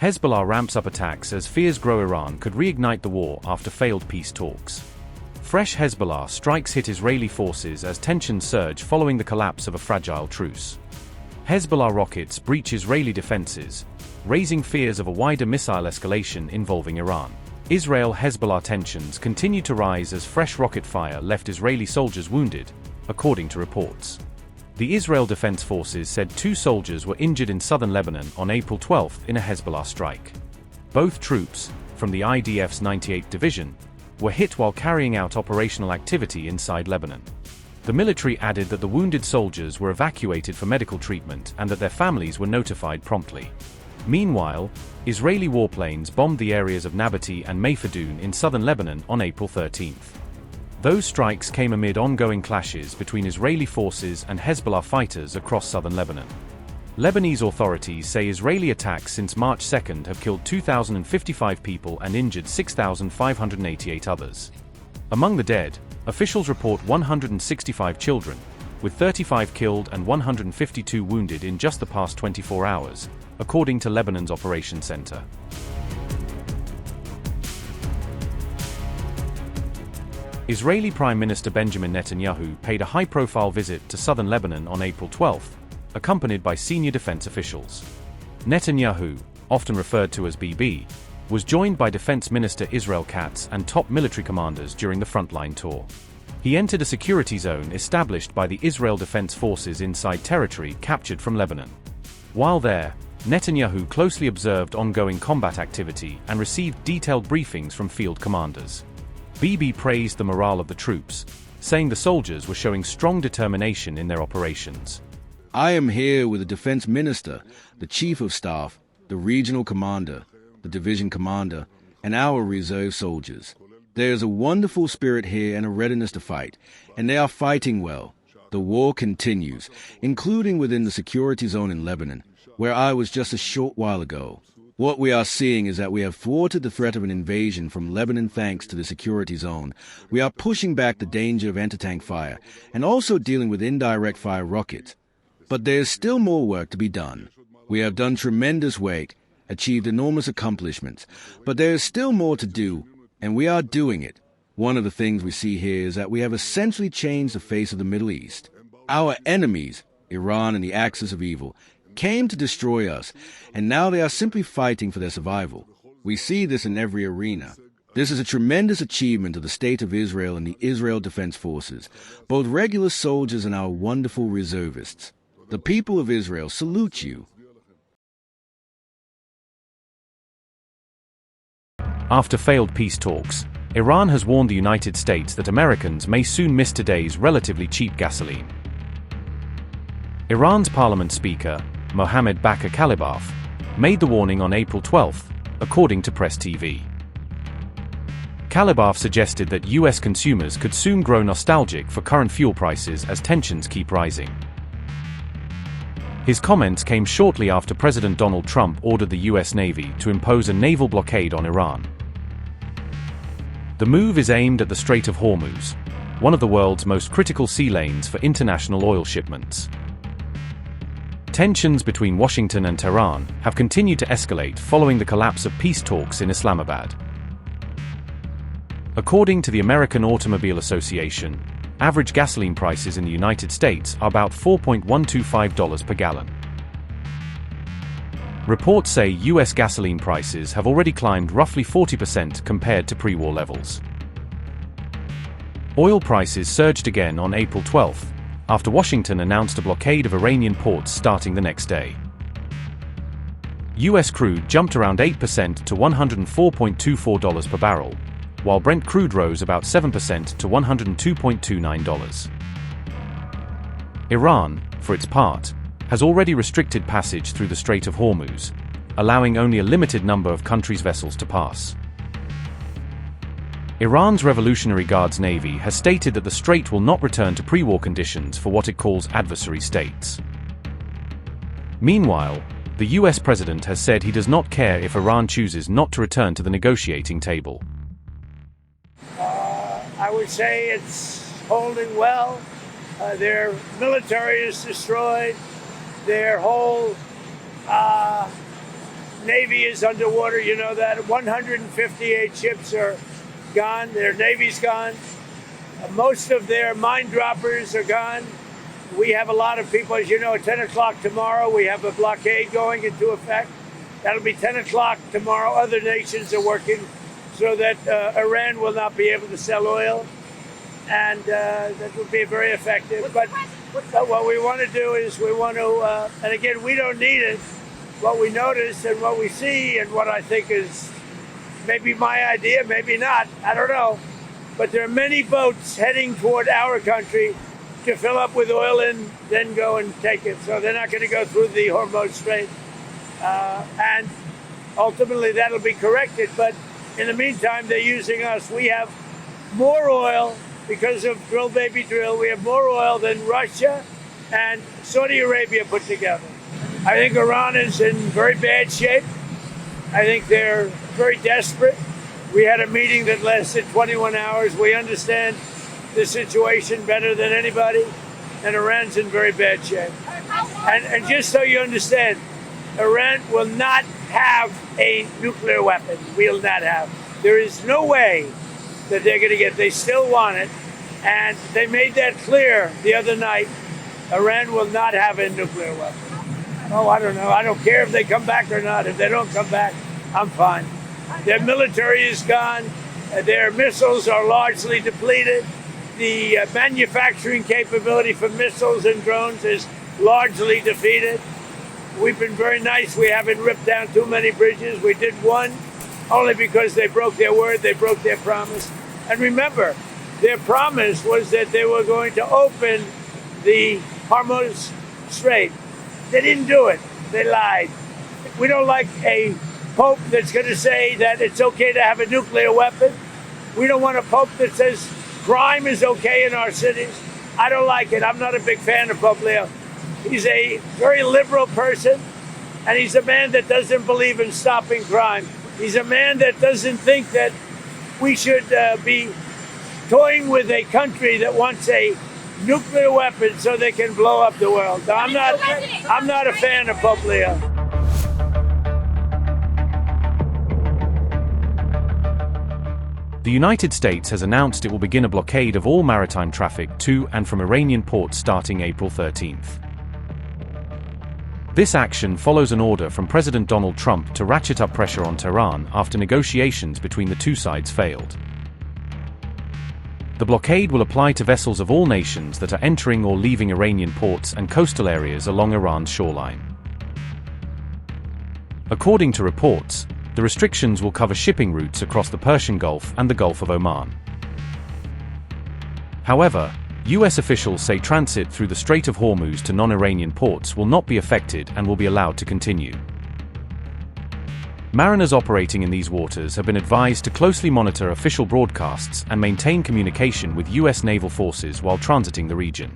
Hezbollah ramps up attacks as fears grow Iran could reignite the war after failed peace talks. Fresh Hezbollah strikes hit Israeli forces as tensions surge following the collapse of a fragile truce. Hezbollah rockets breach Israeli defenses, raising fears of a wider missile escalation involving Iran. Israel-Hezbollah tensions continue to rise as fresh rocket fire left Israeli soldiers wounded, according to reports. The Israel Defense Forces said 2 soldiers were injured in southern Lebanon on April 12 in a Hezbollah strike. Both troops, from the IDF's 98th Division, were hit while carrying out operational activity inside Lebanon. The military added that the wounded soldiers were evacuated for medical treatment and that their families were notified promptly. Meanwhile, Israeli warplanes bombed the areas of Nabatieh and Maifadoun in southern Lebanon on April 13. Those strikes came amid ongoing clashes between Israeli forces and Hezbollah fighters across southern Lebanon. Lebanese authorities say Israeli attacks since March 2 have killed 2,055 people and injured 6,588 others. Among the dead, officials report 165 children, with 35 killed and 152 wounded in just the past 24 hours, according to Lebanon's Operations Center. Israeli Prime Minister Benjamin Netanyahu paid a high-profile visit to southern Lebanon on April 12, accompanied by senior defense officials. Netanyahu, often referred to as BB, was joined by Defense Minister Israel Katz and top military commanders during the frontline tour. He entered a security zone established by the Israel Defense Forces inside territory captured from Lebanon. While there, Netanyahu closely observed ongoing combat activity and received detailed briefings from field commanders. Bibi praised the morale of the troops, saying the soldiers were showing strong determination in their operations. I am here with the defense minister, the chief of staff, the regional commander, the division commander, and our reserve soldiers. There is a wonderful spirit here and a readiness to fight, and they are fighting well. The war continues, including within the security zone in Lebanon, where I was just a short while ago. What we are seeing is that we have thwarted the threat of an invasion from Lebanon thanks to the security zone. We are pushing back the danger of anti-tank fire and also dealing with indirect fire rockets. But there is still more work to be done. We have done tremendous work, achieved enormous accomplishments, but there is still more to do, and we are doing it. One of the things we see here is that we have essentially changed the face of the Middle East. Our enemies, Iran and the axis of evil, came to destroy us, and now they are simply fighting for their survival. We see this in every arena. This is a tremendous achievement of the State of Israel and the Israel Defense Forces, both regular soldiers and our wonderful reservists. The people of Israel salute you. After failed peace talks, Iran has warned the United States that Americans may soon miss today's relatively cheap gasoline. Iran's parliament speaker, Mohammad Bakr Kalibaf, made the warning on April 12, according to Press TV. Kalibaf suggested that US consumers could soon grow nostalgic for current fuel prices as tensions keep rising. His comments came shortly after President Donald Trump ordered the US Navy to impose a naval blockade on Iran. The move is aimed at the Strait of Hormuz, one of the world's most critical sea lanes for international oil shipments. Tensions between Washington and Tehran have continued to escalate following the collapse of peace talks in Islamabad. According to the American Automobile Association, average gasoline prices in the United States are about $4.125 per gallon. Reports say US gasoline prices have already climbed roughly 40% compared to pre-war levels. Oil prices surged again on April 12, after Washington announced a blockade of Iranian ports starting the next day. US crude jumped around 8% to $104.24 per barrel, while Brent crude rose about 7% to $102.29. Iran, for its part, has already restricted passage through the Strait of Hormuz, allowing only a limited number of countries' vessels to pass. Iran's Revolutionary Guards Navy has stated that the strait will not return to pre-war conditions for what it calls adversary states. Meanwhile, the US president has said he does not care if Iran chooses not to return to the negotiating table. I would say it's holding well. Their military is destroyed. Their whole Navy is underwater, you know that. 158 ships are gone. Their Navy's gone. Most of their mine droppers are gone. We have a lot of people, as you know, at 10 o'clock tomorrow, we have a blockade going into effect. That'll be 10 o'clock tomorrow. Other nations are working so that Iran will not be able to sell oil. And that will be very effective. But what we want to do is we want to, and again, we don't need it. What we notice and what we see and what I think is maybe my idea, maybe not, I don't know. But there are many boats heading toward our country to fill up with oil and then go and take it. So they're not going to go through the Hormuz Strait. And ultimately that'll be corrected. But in the meantime, they're using us. We have more oil because of drill, baby, drill. We have more oil than Russia and Saudi Arabia put together. I think Iran is in very bad shape. I think they're very desperate. We had a meeting that lasted 21 hours. We understand the situation better than anybody, and Iran's in very bad shape. And just so you understand, Iran will not have a nuclear weapon. Will not have. There is no way that they're going to get. They still want it, and they made that clear the other night. Iran will not have a nuclear weapon. Oh, I don't know. I don't care if they come back or not. If they don't come back, I'm fine. Their military is gone. Their missiles are largely depleted. The manufacturing capability for missiles and drones is largely defeated. We've been very nice. We haven't ripped down too many bridges. We did one only because they broke their word. They broke their promise. And remember, their promise was that they were going to open the Hormuz Strait. They didn't do it. They lied. We don't like a pope that's going to say that it's okay to have a nuclear weapon. We don't want a pope that says crime is okay in our cities. I don't like it. I'm not a big fan of Pope Leo. He's a very liberal person, and he's a man that doesn't believe in stopping crime. He's a man that doesn't think that we should be toying with a country that wants a nuclear weapon so they can blow up the world. No, I'm not a fan of Pope Leo. The United States has announced it will begin a blockade of all maritime traffic to and from Iranian ports starting April 13th. This action follows an order from President Donald Trump to ratchet up pressure on Tehran after negotiations between the two sides failed. The blockade will apply to vessels of all nations that are entering or leaving Iranian ports and coastal areas along Iran's shoreline. According to reports, the restrictions will cover shipping routes across the Persian Gulf and the Gulf of Oman. However, US officials say transit through the Strait of Hormuz to non-Iranian ports will not be affected and will be allowed to continue. Mariners operating in these waters have been advised to closely monitor official broadcasts and maintain communication with US naval forces while transiting the region.